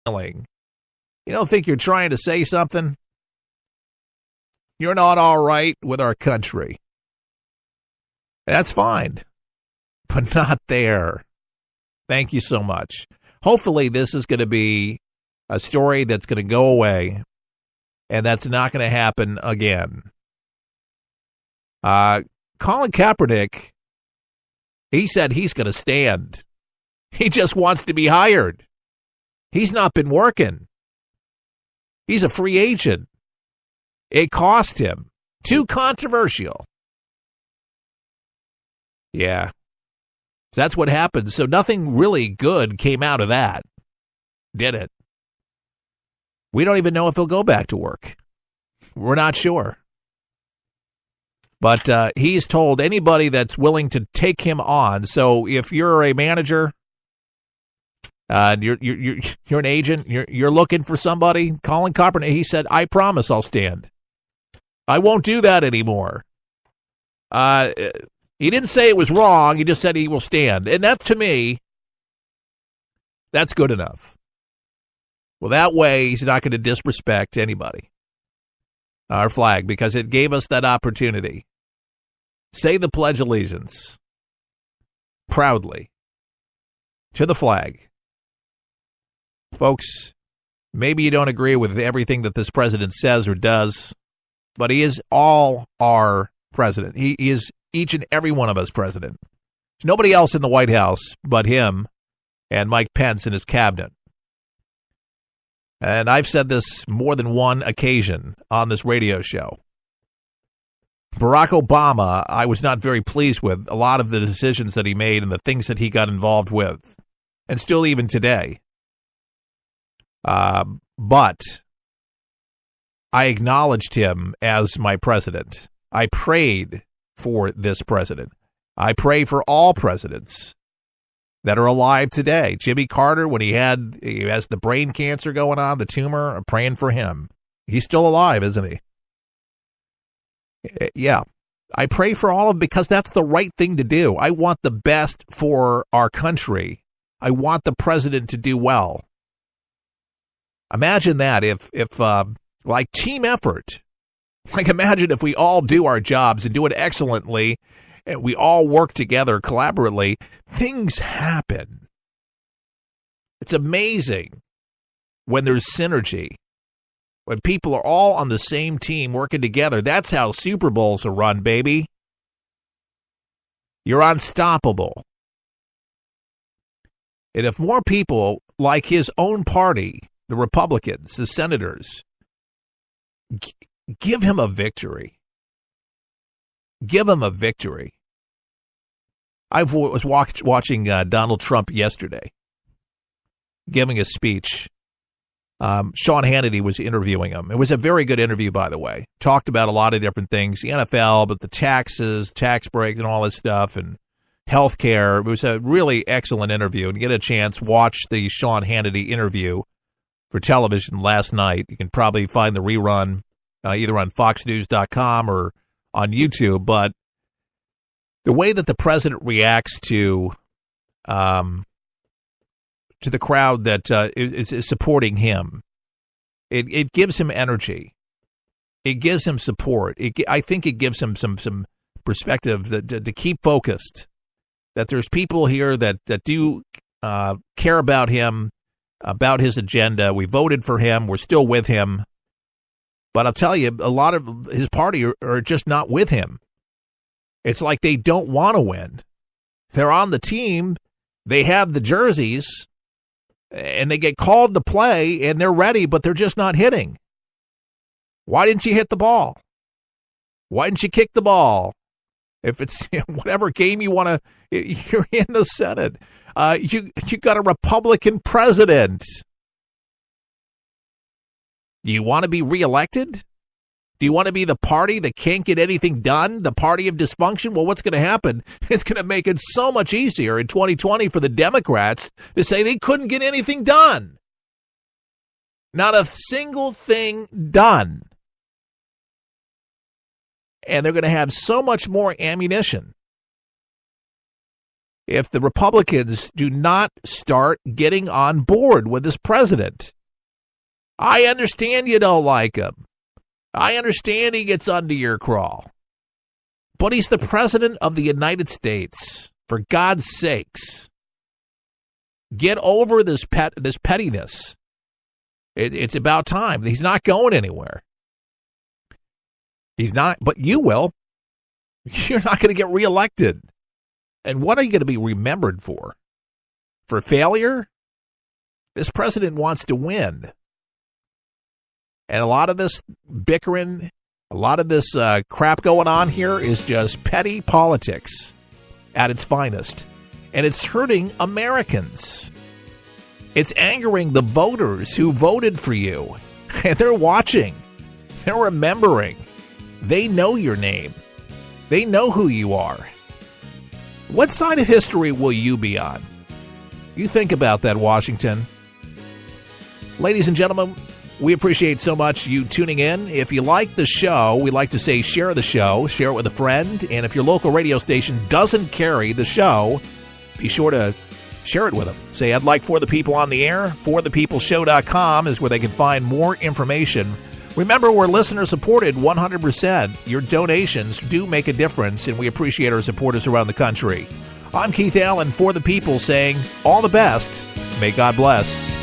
smiling. You don't think you're trying to say something? You're not all right with our country. That's fine, but not there. Thank you so much. Hopefully this is going to be a story that's going to go away, and that's not going to happen again. Colin Kaepernick, he said he's going to stand. He just wants to be hired. He's not been working. He's a free agent. It cost him. Too controversial. Yeah. So that's what happened. So nothing really good came out of that, did it? We don't even know if he'll go back to work. We're not sure. But he's told anybody that's willing to take him on. So if you're a manager, you're an agent, you're looking for somebody, Colin Kaepernick, he said, I promise I'll stand. I won't do that anymore. He didn't say it was wrong. He just said he will stand. And that, to me, that's good enough. Well, that way, he's not going to disrespect anybody, our flag, because it gave us that opportunity. Say the Pledge of Allegiance proudly to the flag. Folks, maybe you don't agree with everything that this president says or does, but he is all our president. He is each and every one of us president. There's nobody else in the White House but him and Mike Pence and his cabinet. And I've said this more than one occasion on this radio show. Barack Obama, I was not very pleased with a lot of the decisions that he made and the things that he got involved with, and still even today. But I acknowledged him as my president. I prayed for this president. I pray for all presidents that are alive today. Jimmy Carter, when he has the brain cancer going on, the tumor, I'm praying for him. He's still alive, isn't he? Yeah. I pray for all of them because that's the right thing to do. I want the best for our country. I want the president to do well. Imagine that if like team effort. Like imagine if we all do our jobs and do it excellently and we all work together collaboratively, things happen. It's amazing when there's synergy. When people are all on the same team working together, that's how Super Bowls are run, baby. You're unstoppable. And if more people like his own party, the Republicans, the senators, give him a victory. Give him a victory. I was watching Donald Trump yesterday, giving a speech. Sean Hannity was interviewing him. It was a very good interview, by the way. Talked about a lot of different things, the NFL, but the taxes, tax breaks, and all this stuff, and healthcare. It was a really excellent interview. And get a chance, watch the Sean Hannity interview for television last night. You can probably find the rerun either on foxnews.com or on YouTube. But the way that the president reacts to the crowd that is supporting him, it gives him energy. It gives him support. I think it gives him some perspective to keep focused, that there's people here that do care about him, about his agenda. We voted for him. We're still with him. But I'll tell you, a lot of his party are just not with him. It's like they don't want to win. They're on the team. They have the jerseys. And they get called to play, and they're ready, but they're just not hitting. Why didn't you hit the ball? Why didn't you kick the ball? If it's whatever game you want to, you're in the Senate. You got a Republican president. Do you want to be reelected? Do you want to be the party that can't get anything done? The party of dysfunction? Well, what's going to happen? It's going to make it so much easier in 2020 for the Democrats to say they couldn't get anything done. Not a single thing done. And they're going to have so much more ammunition if the Republicans do not start getting on board with this president. I understand you don't like him. I understand he gets under your crawl. But he's the president of the United States. For God's sakes, get over this pettiness. It's about time. He's not going anywhere. He's not, but you will. You're not going to get reelected. And what are you going to be remembered for? For failure? This president wants to win. And a lot of this bickering, a lot of this crap going on here is just petty politics at its finest. And it's hurting Americans. It's angering the voters who voted for you. And they're watching. They're remembering. They know your name. They know who you are. What side of history will you be on? You think about that, Washington. Ladies and gentlemen, we appreciate so much you tuning in. If you like the show, we like to say share the show, share it with a friend. And if your local radio station doesn't carry the show, be sure to share it with them. Say, I'd like For the People on the air. ForThePeopleShow.com is where they can find more information. Remember, we're listener-supported 100%. Your donations do make a difference, and we appreciate our supporters around the country. I'm Keith Allen, For the People, saying all the best. May God bless.